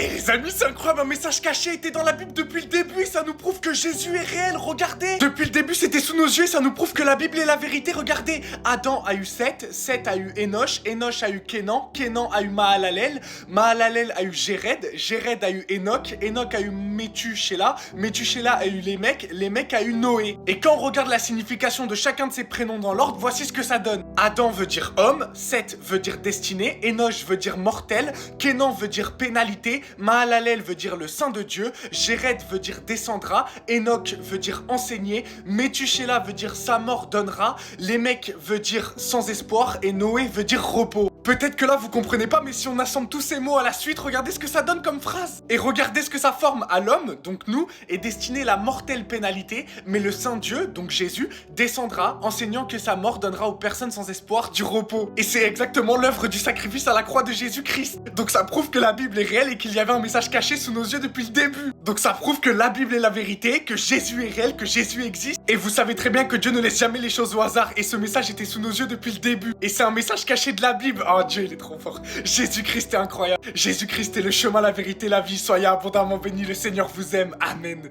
Et les amis, c'est incroyable, un message caché était dans la Bible depuis le début et ça nous prouve que Jésus est réel, regardez. Depuis le début, c'était sous nos yeux et ça nous prouve que la Bible est la vérité, regardez. Adam a eu Seth, Seth a eu Enoch, Enoch a eu Kenan, Kenan a eu Mahalalel, Mahalalel a eu Jéred, Jéred a eu Enoch, Enoch a eu Métusélah, Métusélah a eu Lémec, Lémec a eu Noé. Et quand on regarde la signification de chacun de ces prénoms dans l'ordre, voici ce que ça donne. Adam veut dire homme, Seth veut dire destinée, Enoch veut dire mortel, Kenan veut dire pénalité, Mahalalel veut dire le saint de Dieu, Jéred veut dire descendra, Enoch veut dire enseigner, Métusélah veut dire sa mort donnera, Lémec veut dire sans espoir et Noé veut dire repos. Peut-être que là vous comprenez pas, mais si on assemble tous ces mots à la suite, regardez ce que ça donne comme phrase. Et regardez ce que ça forme. À l'homme, donc nous, est destinée la mortelle pénalité, mais le saint Dieu, donc Jésus, descendra, enseignant que sa mort donnera aux personnes sans espoir du repos. Et c'est exactement l'œuvre du sacrifice à la croix de Jésus-Christ. Donc ça prouve que la Bible est réelle et qu'il y avait un message caché sous nos yeux depuis le début. Donc ça prouve que la Bible est la vérité, que Jésus est réel, que Jésus existe. Et vous savez très bien que Dieu ne laisse jamais les choses au hasard. Et ce message était sous nos yeux depuis le début. Et c'est un message caché de la Bible. Oh Dieu, il est trop fort. Jésus-Christ est incroyable. Jésus-Christ est le chemin, la vérité, la vie. Soyez abondamment bénis. Le Seigneur vous aime. Amen.